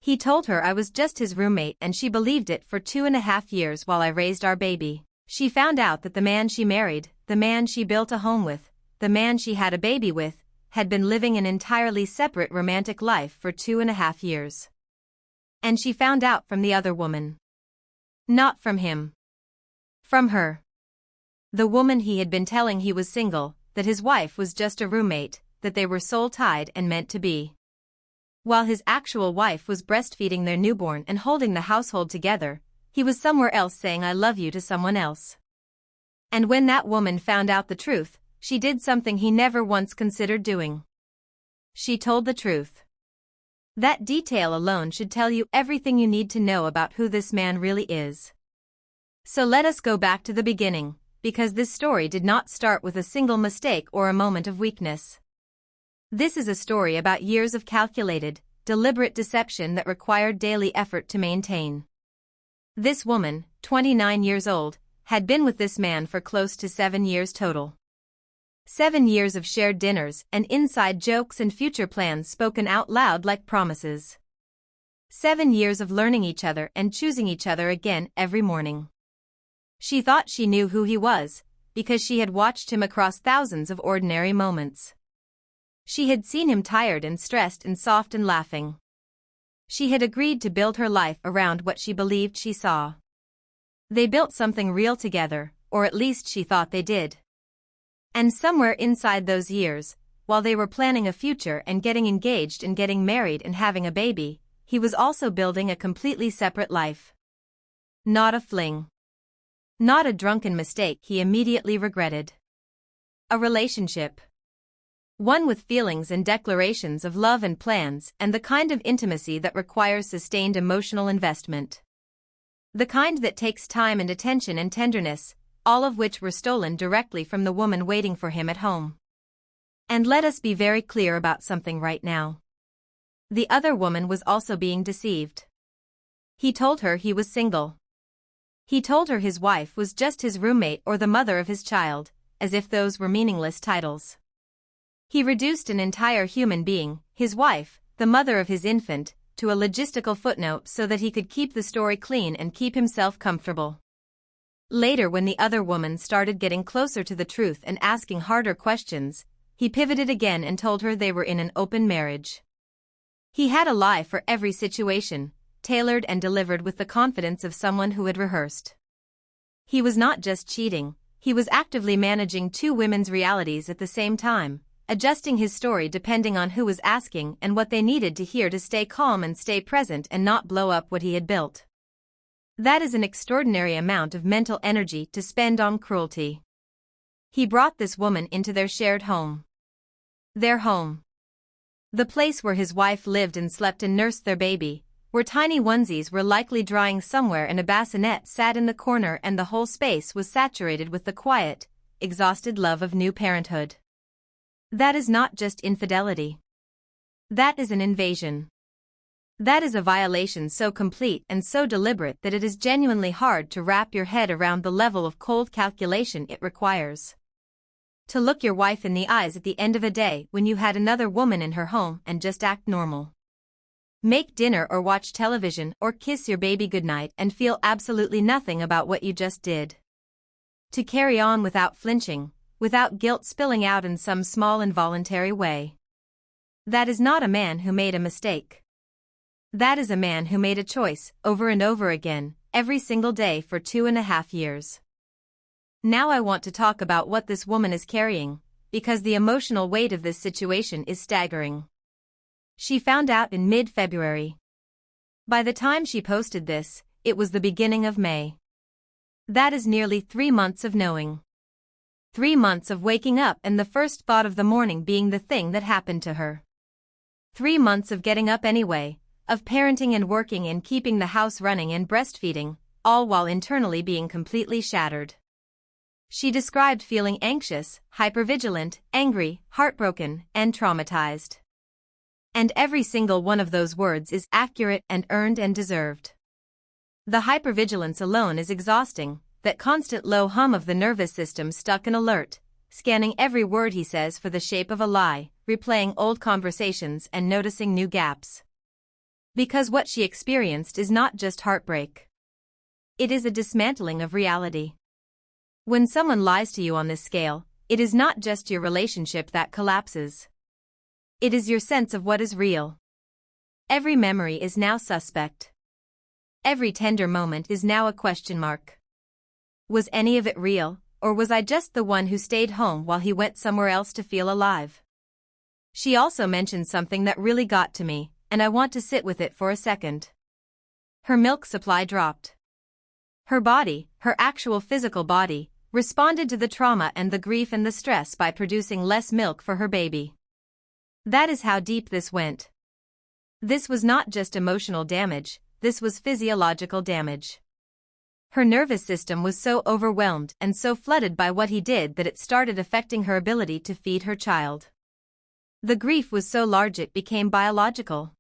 He told her I was just his roommate and she believed it for 2.5 years while I raised our baby. She found out that the man she married, the man she built a home with, the man she had a baby with, had been living an entirely separate romantic life for 2.5 years. And she found out from the other woman. Not from him. From her. The woman he had been telling he was single, that his wife was just a roommate, that they were soul-tied and meant to be. While his actual wife was breastfeeding their newborn and holding the household together, he was somewhere else saying I love you to someone else. And when that woman found out the truth, she did something he never once considered doing. She told the truth. That detail alone should tell you everything you need to know about who this man really is. So let us go back to the beginning, because this story did not start with a single mistake or a moment of weakness. This is a story about years of calculated, deliberate deception that required daily effort to maintain. This woman, 29 years old, had been with this man for close to 7 years total. 7 years of shared dinners and inside jokes and future plans spoken out loud like promises. 7 years of learning each other and choosing each other again every morning. She thought she knew who he was, because she had watched him across thousands of ordinary moments. She had seen him tired and stressed and soft and laughing. She had agreed to build her life around what she believed she saw. They built something real together, or at least she thought they did. And somewhere inside those years, while they were planning a future and getting engaged and getting married and having a baby, he was also building a completely separate life. Not a fling. Not a drunken mistake he immediately regretted. A relationship. One with feelings and declarations of love and plans and the kind of intimacy that requires sustained emotional investment. The kind that takes time and attention and tenderness, all of which were stolen directly from the woman waiting for him at home. And let us be very clear about something right now. The other woman was also being deceived. He told her he was single. He told her his wife was just his roommate or the mother of his child, as if those were meaningless titles. He reduced an entire human being, his wife, the mother of his infant, to a logistical footnote so that he could keep the story clean and keep himself comfortable. Later, when the other woman started getting closer to the truth and asking harder questions, he pivoted again and told her they were in an open marriage. He had a lie for every situation, tailored and delivered with the confidence of someone who had rehearsed. He was not just cheating, he was actively managing two women's realities at the same time, adjusting his story depending on who was asking and what they needed to hear to stay calm and stay present and not blow up what he had built. That is an extraordinary amount of mental energy to spend on cruelty. He brought this woman into their shared home. Their home. The place where his wife lived and slept and nursed their baby, where tiny onesies were likely drying somewhere and a bassinet sat in the corner and the whole space was saturated with the quiet, exhausted love of new parenthood. That is not just infidelity. That is an invasion. That is a violation so complete and so deliberate that it is genuinely hard to wrap your head around the level of cold calculation it requires. To look your wife in the eyes at the end of a day when you had another woman in her home and just act normal. Make dinner or watch television or kiss your baby goodnight and feel absolutely nothing about what you just did. To carry on without flinching, without guilt spilling out in some small involuntary way. That is not a man who made a mistake. That is a man who made a choice, over and over again, every single day for 2.5 years. Now I want to talk about what this woman is carrying, because the emotional weight of this situation is staggering. She found out in mid-February. By the time she posted this, it was the beginning of May. That is nearly 3 months of knowing. 3 months of waking up and the first thought of the morning being the thing that happened to her. 3 months of getting up anyway, of parenting and working and keeping the house running and breastfeeding, all while internally being completely shattered. She described feeling anxious, hypervigilant, angry, heartbroken, and traumatized. And every single one of those words is accurate and earned and deserved. The hypervigilance alone is exhausting, that constant low hum of the nervous system stuck in alert, scanning every word he says for the shape of a lie, replaying old conversations and noticing new gaps. Because what she experienced is not just heartbreak. It is a dismantling of reality. When someone lies to you on this scale, it is not just your relationship that collapses. It is your sense of what is real. Every memory is now suspect. Every tender moment is now a question mark. Was any of it real, or was I just the one who stayed home while he went somewhere else to feel alive? She also mentioned something that really got to me, and I want to sit with it for a second. Her milk supply dropped. Her body, her actual physical body, responded to the trauma and the grief and the stress by producing less milk for her baby. That is how deep this went. This was not just emotional damage, this was physiological damage. Her nervous system was so overwhelmed and so flooded by what he did that it started affecting her ability to feed her child. The grief was so large it became biological.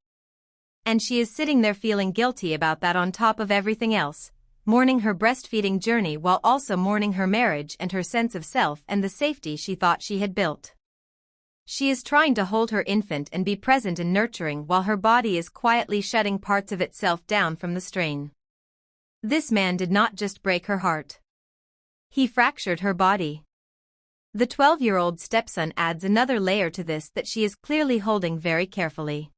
And she is sitting there feeling guilty about that on top of everything else, mourning her breastfeeding journey while also mourning her marriage and her sense of self and the safety she thought she had built. She is trying to hold her infant and be present and nurturing while her body is quietly shutting parts of itself down from the strain. This man did not just break her heart. He fractured her body. The 12-year-old stepson adds another layer to this that she is clearly holding very carefully.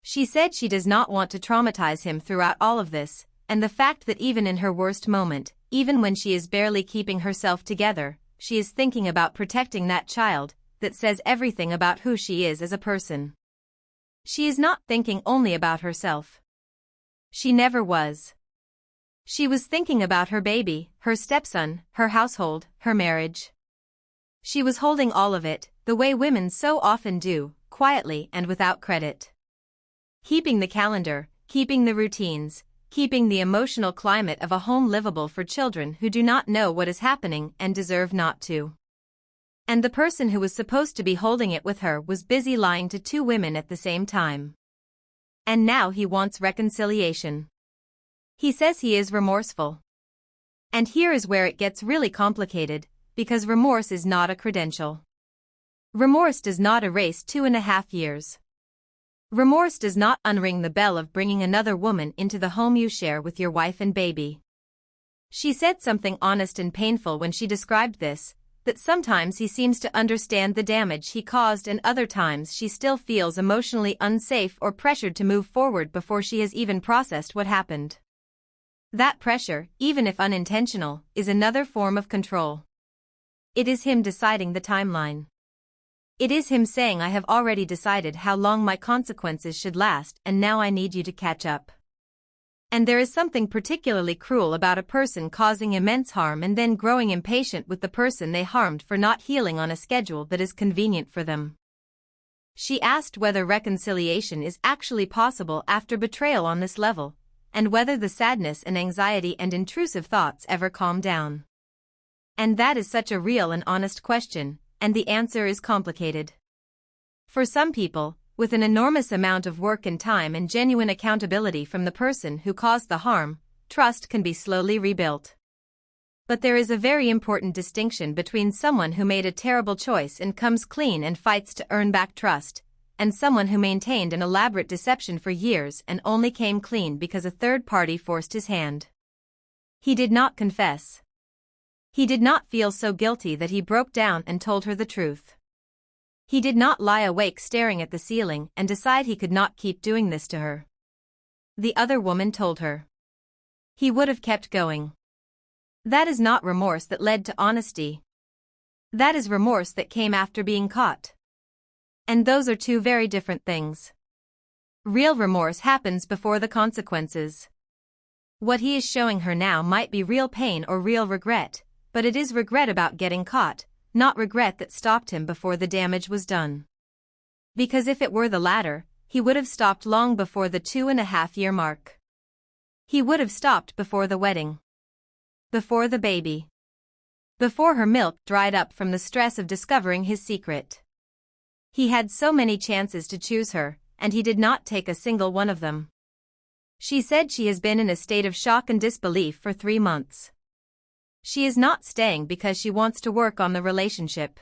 She said she does not want to traumatize him throughout all of this, and the fact that even in her worst moment, even when she is barely keeping herself together, she is thinking about protecting that child, that says everything about who she is as a person. She is not thinking only about herself. She never was. She was thinking about her baby, her stepson, her household, her marriage. She was holding all of it, the way women so often do, quietly and without credit. Keeping the calendar, keeping the routines, keeping the emotional climate of a home livable for children who do not know what is happening and deserve not to. And the person who was supposed to be holding it with her was busy lying to two women at the same time. And now he wants reconciliation. He says he is remorseful. And here is where it gets really complicated, because remorse is not a credential. Remorse does not erase 2.5 years. Remorse does not unring the bell of bringing another woman into the home you share with your wife and baby. She said something honest and painful when she described this, that sometimes he seems to understand the damage he caused and other times she still feels emotionally unsafe or pressured to move forward before she has even processed what happened. That pressure, even if unintentional, is another form of control. It is him deciding the timeline. It is him saying, I have already decided how long my consequences should last and now I need you to catch up. And there is something particularly cruel about a person causing immense harm and then growing impatient with the person they harmed for not healing on a schedule that is convenient for them. She asked whether reconciliation is actually possible after betrayal on this level, and whether the sadness and anxiety and intrusive thoughts ever calm down. And that is such a real and honest question, and the answer is complicated. For some people, with an enormous amount of work and time and genuine accountability from the person who caused the harm, trust can be slowly rebuilt. But there is a very important distinction between someone who made a terrible choice and comes clean and fights to earn back trust, and someone who maintained an elaborate deception for years and only came clean because a third party forced his hand. He did not confess. He did not feel so guilty that he broke down and told her the truth. He did not lie awake staring at the ceiling and decide he could not keep doing this to her. The other woman told her. He would have kept going. That is not remorse that led to honesty. That is remorse that came after being caught. And those are two very different things. Real remorse happens before the consequences. What he is showing her now might be real pain or real regret, but it is regret about getting caught, not regret that stopped him before the damage was done. Because if it were the latter, he would have stopped long before the 2.5-year mark. He would have stopped before the wedding. Before the baby. Before her milk dried up from the stress of discovering his secret. He had so many chances to choose her, and he did not take a single one of them. She said she has been in a state of shock and disbelief for 3 months. She is not staying because she wants to work on the relationship.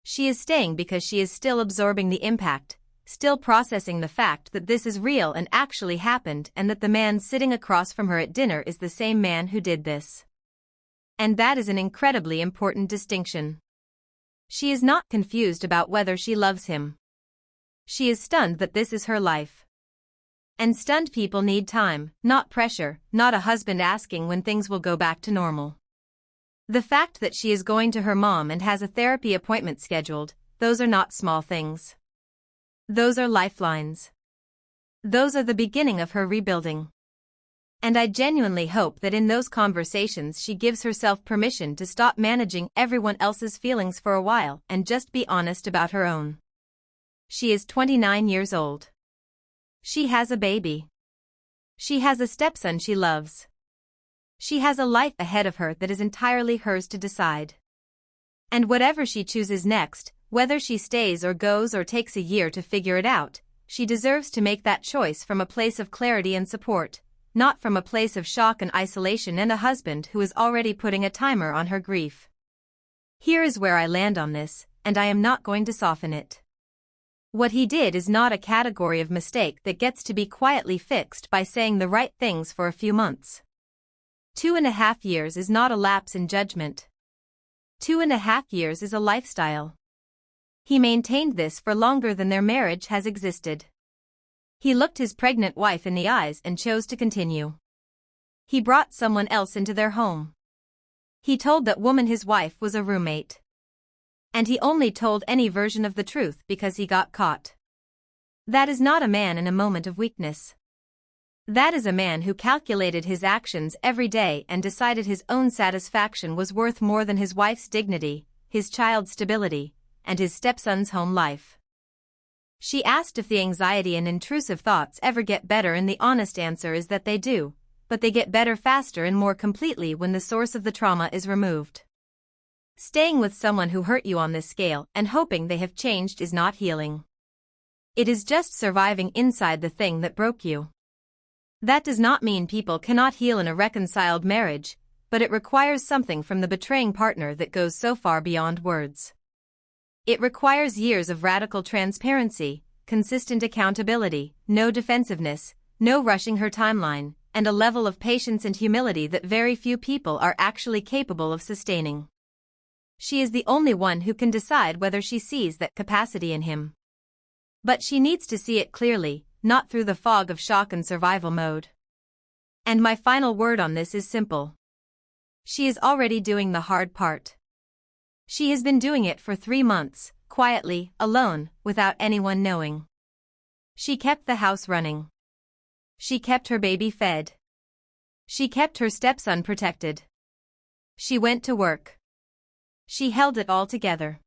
She is staying because she is still absorbing the impact, still processing the fact that this is real and actually happened and that the man sitting across from her at dinner is the same man who did this. And that is an incredibly important distinction. She is not confused about whether she loves him. She is stunned that this is her life. And stunned people need time, not pressure, not a husband asking when things will go back to normal. The fact that she is going to her mom and has a therapy appointment scheduled, those are not small things. Those are lifelines. Those are the beginning of her rebuilding. And I genuinely hope that in those conversations she gives herself permission to stop managing everyone else's feelings for a while and just be honest about her own. She is 29 years old. She has a baby. She has a stepson she loves. She has a life ahead of her that is entirely hers to decide. And whatever she chooses next, whether she stays or goes or takes a year to figure it out, she deserves to make that choice from a place of clarity and support, not from a place of shock and isolation and a husband who is already putting a timer on her grief. Here is where I land on this, and I am not going to soften it. What he did is not a category of mistake that gets to be quietly fixed by saying the right things for a few months. 2.5 years is not a lapse in judgment. 2.5 years is a lifestyle. He maintained this for longer than their marriage has existed. He looked his pregnant wife in the eyes and chose to continue. He brought someone else into their home. He told that woman his wife was a roommate. And he only told any version of the truth because he got caught. That is not a man in a moment of weakness. That is a man who calculated his actions every day and decided his own satisfaction was worth more than his wife's dignity, his child's stability, and his stepson's home life. She asked if the anxiety and intrusive thoughts ever get better, and the honest answer is that they do, but they get better faster and more completely when the source of the trauma is removed. Staying with someone who hurt you on this scale and hoping they have changed is not healing. It is just surviving inside the thing that broke you. That does not mean people cannot heal in a reconciled marriage, but it requires something from the betraying partner that goes so far beyond words. It requires years of radical transparency, consistent accountability, no defensiveness, no rushing her timeline, and a level of patience and humility that very few people are actually capable of sustaining. She is the only one who can decide whether she sees that capacity in him. But she needs to see it clearly, not through the fog of shock and survival mode. And my final word on this is simple. She is already doing the hard part. She has been doing it for 3 months, quietly, alone, without anyone knowing. She kept the house running. She kept her baby fed. She kept her stepson protected. She went to work. She held it all together.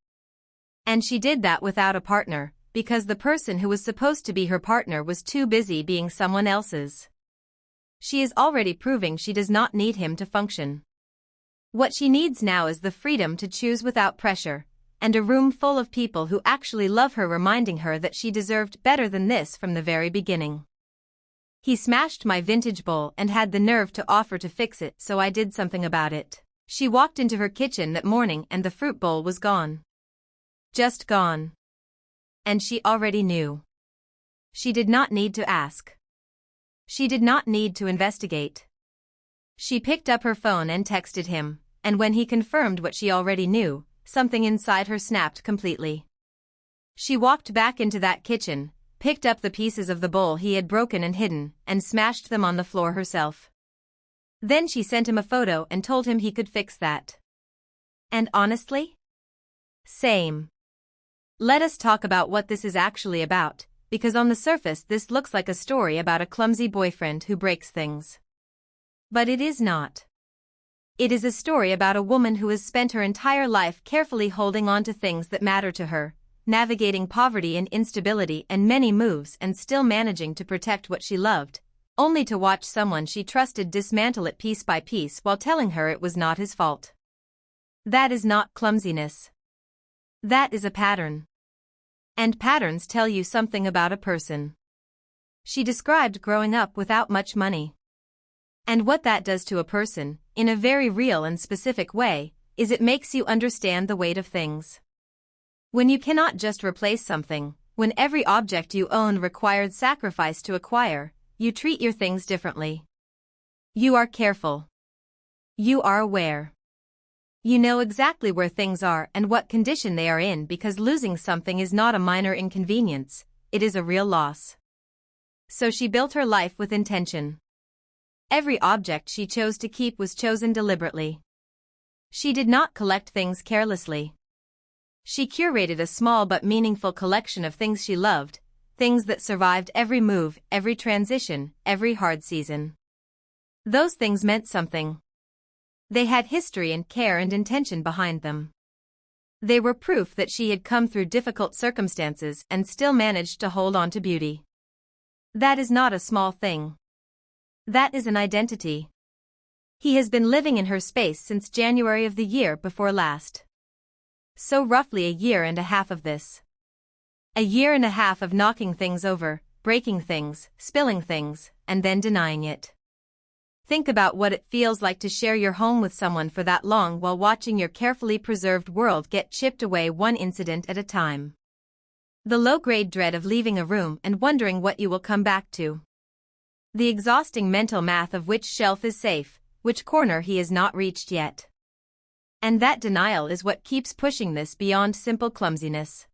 And she did that without a partner, because the person who was supposed to be her partner was too busy being someone else's. She is already proving she does not need him to function. What she needs now is the freedom to choose without pressure, and a room full of people who actually love her reminding her that she deserved better than this from the very beginning. He smashed my vintage bowl and had the nerve to offer to fix it, so I did something about it. She walked into her kitchen that morning and the fruit bowl was gone. Just gone. And she already knew. She did not need to ask. She did not need to investigate. She picked up her phone and texted him, and when he confirmed what she already knew, something inside her snapped completely. She walked back into that kitchen, picked up the pieces of the bowl he had broken and hidden, and smashed them on the floor herself. Then she sent him a photo and told him he could fix that. And honestly? Same. Let us talk about what this is actually about, because on the surface this looks like a story about a clumsy boyfriend who breaks things. But it is not. It is a story about a woman who has spent her entire life carefully holding on to things that matter to her, navigating poverty and instability and many moves and still managing to protect what she loved, only to watch someone she trusted dismantle it piece by piece while telling her it was not his fault. That is not clumsiness. That is a pattern. And patterns tell you something about a person. She described growing up without much money. And what that does to a person, in a very real and specific way, is it makes you understand the weight of things. When you cannot just replace something, When every object you own required sacrifice to acquire, you treat your things differently. You are careful. You are aware. You know exactly where things are and what condition they are in, because losing something is not a minor inconvenience, it is a real loss. So she built her life with intention. Every object she chose to keep was chosen deliberately. She did not collect things carelessly. She curated a small but meaningful collection of things she loved, things that survived every move, every transition, every hard season. Those things meant something. They had history and care and intention behind them. They were proof that she had come through difficult circumstances and still managed to hold on to beauty. That is not a small thing. That is an identity. He has been living in her space since January of the year before last. So roughly a year and a half of this. A year and a half of knocking things over, breaking things, spilling things, and then denying it. Think about what it feels like to share your home with someone for that long while watching your carefully preserved world get chipped away one incident at a time. The low-grade dread of leaving a room and wondering what you will come back to. The exhausting mental math of which shelf is safe, which corner he has not reached yet. And that denial is what keeps pushing this beyond simple clumsiness.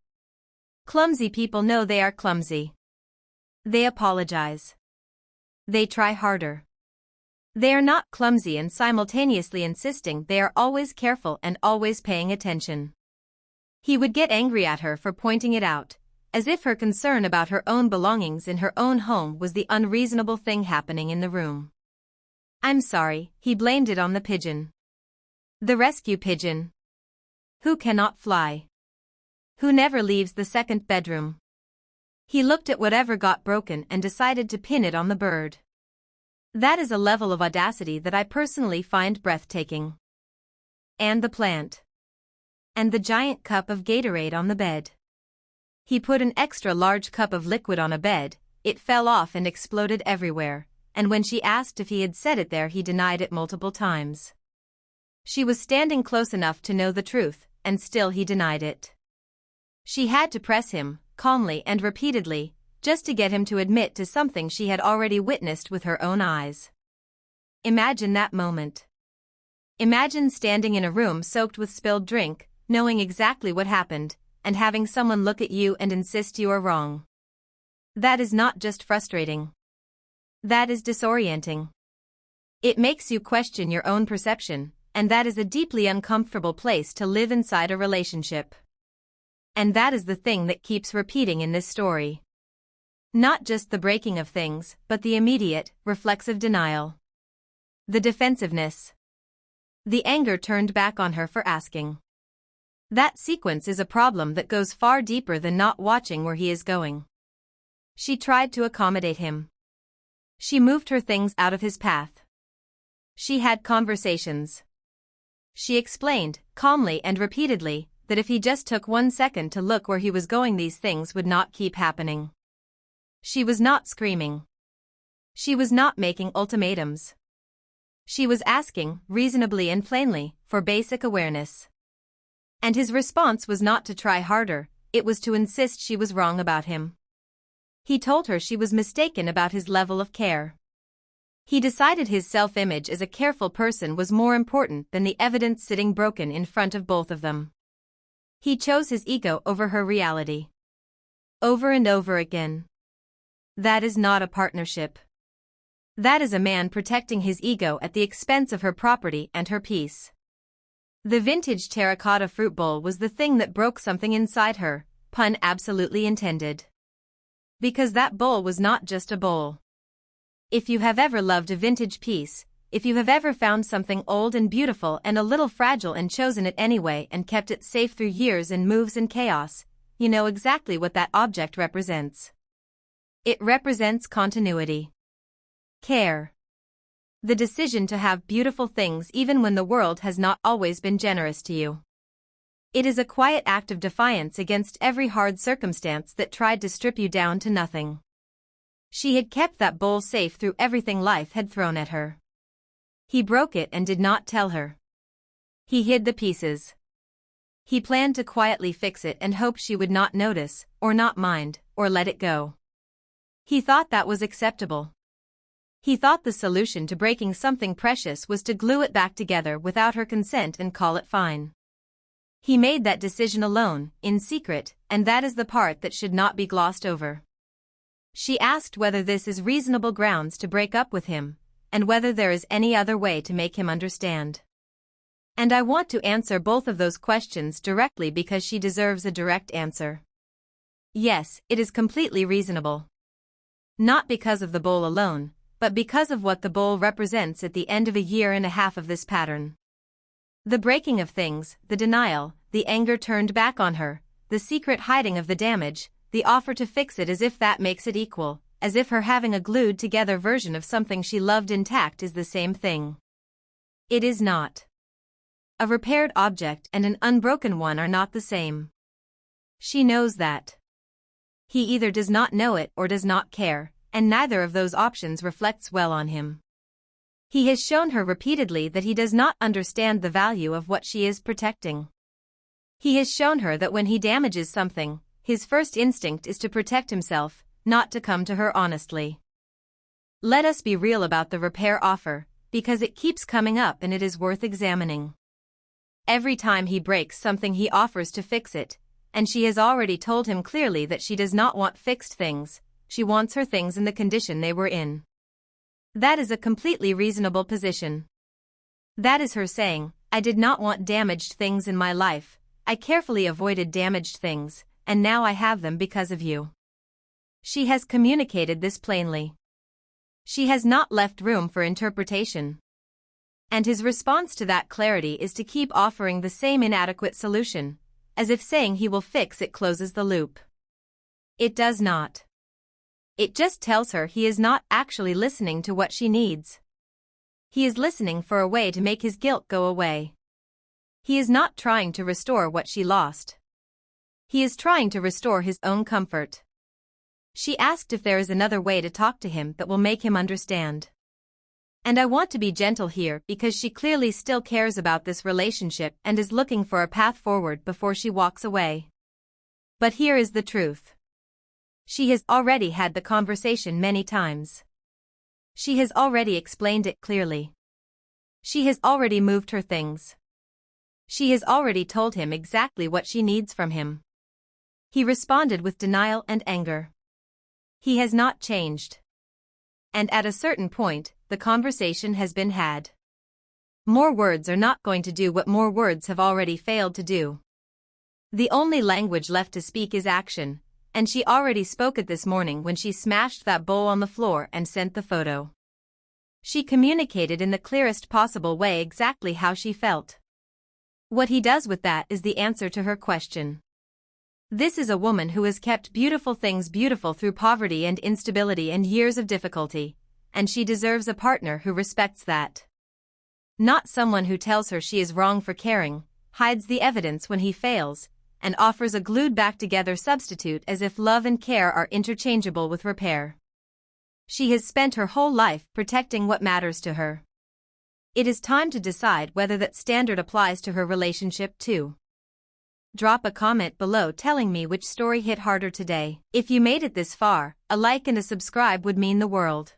Clumsy people know they are clumsy. They apologize. They try harder. They are not clumsy and simultaneously insisting they are always careful and always paying attention. He would get angry at her for pointing it out, as if her concern about her own belongings in her own home was the unreasonable thing happening in the room. I'm sorry, he blamed it on the pigeon. The rescue pigeon. Who cannot fly. Who never leaves the second bedroom. He looked at whatever got broken and decided to pin it on the bird. That is a level of audacity that I personally find breathtaking. And the plant. And the giant cup of Gatorade on the bed. He put an extra large cup of liquid on a bed, it fell off and exploded everywhere, and when she asked if he had set it there he denied it multiple times. She was standing close enough to know the truth, and still he denied it. She had to press him, calmly and repeatedly, just to get him to admit to something she had already witnessed with her own eyes. Imagine that moment. Imagine standing in a room soaked with spilled drink, knowing exactly what happened, and having someone look at you and insist you are wrong. That is not just frustrating. That is disorienting. It makes you question your own perception, and that is a deeply uncomfortable place to live inside a relationship. And that is the thing that keeps repeating in this story. Not just the breaking of things, but the immediate, reflexive denial. The defensiveness. The anger turned back on her for asking. That sequence is a problem that goes far deeper than not watching where he is going. She tried to accommodate him. She moved her things out of his path. She had conversations. She explained, calmly and repeatedly, that if he just took 1 second to look where he was going these things would not keep happening. She was not screaming. She was not making ultimatums. She was asking, reasonably and plainly, for basic awareness. And his response was not to try harder, it was to insist she was wrong about him. He told her she was mistaken about his level of care. He decided his self-image as a careful person was more important than the evidence sitting broken in front of both of them. He chose his ego over her reality. Over and over again. That is not a partnership. That is a man protecting his ego at the expense of her property and her peace. The vintage terracotta fruit bowl was the thing that broke something inside her, pun absolutely intended. Because that bowl was not just a bowl. If you have ever loved a vintage piece, if you have ever found something old and beautiful and a little fragile and chosen it anyway and kept it safe through years and moves and chaos, you know exactly what that object represents. It represents continuity. Care. The decision to have beautiful things even when the world has not always been generous to you. It is a quiet act of defiance against every hard circumstance that tried to strip you down to nothing. She had kept that bowl safe through everything life had thrown at her. He broke it and did not tell her. He hid the pieces. He planned to quietly fix it and hoped she would not notice, or not mind, or let it go. He thought that was acceptable. He thought the solution to breaking something precious was to glue it back together without her consent and call it fine. He made that decision alone, in secret, and that is the part that should not be glossed over. She asked whether this is reasonable grounds to break up with him, and whether there is any other way to make him understand. And I want to answer both of those questions directly because she deserves a direct answer. Yes, it is completely reasonable. Not because of the bowl alone, but because of what the bowl represents at the end of a year and a half of this pattern. The breaking of things, the denial, the anger turned back on her, the secret hiding of the damage, the offer to fix it as if that makes it equal, as if her having a glued-together version of something she loved intact is the same thing. It is not. A repaired object and an unbroken one are not the same. She knows that. He either does not know it or does not care, and neither of those options reflects well on him. He has shown her repeatedly that he does not understand the value of what she is protecting. He has shown her that when he damages something, his first instinct is to protect himself, not to come to her honestly. Let us be real about the repair offer, because it keeps coming up and it is worth examining. Every time he breaks something he offers to fix it, and she has already told him clearly that she does not want fixed things, she wants her things in the condition they were in. That is a completely reasonable position. That is her saying, I did not want damaged things in my life, I carefully avoided damaged things, and now I have them because of you. She has communicated this plainly. She has not left room for interpretation. And his response to that clarity is to keep offering the same inadequate solution, as if saying he will fix it closes the loop. It does not. It just tells her he is not actually listening to what she needs. He is listening for a way to make his guilt go away. He is not trying to restore what she lost. He is trying to restore his own comfort. She asked if there is another way to talk to him that will make him understand. And I want to be gentle here because she clearly still cares about this relationship and is looking for a path forward before she walks away. But here is the truth. She has already had the conversation many times. She has already explained it clearly. She has already moved her things. She has already told him exactly what she needs from him. He responded with denial and anger. He has not changed. And at a certain point, the conversation has been had. More words are not going to do what more words have already failed to do. The only language left to speak is action, and she already spoke it this morning when she smashed that bowl on the floor and sent the photo. She communicated in the clearest possible way exactly how she felt. What he does with that is the answer to her question. This is a woman who has kept beautiful things beautiful through poverty and instability and years of difficulty, and she deserves a partner who respects that. Not someone who tells her she is wrong for caring, hides the evidence when he fails, and offers a glued-back-together substitute as if love and care are interchangeable with repair. She has spent her whole life protecting what matters to her. It is time to decide whether that standard applies to her relationship too. Drop a comment below telling me which story hit harder today. If you made it this far, a like and a subscribe would mean the world.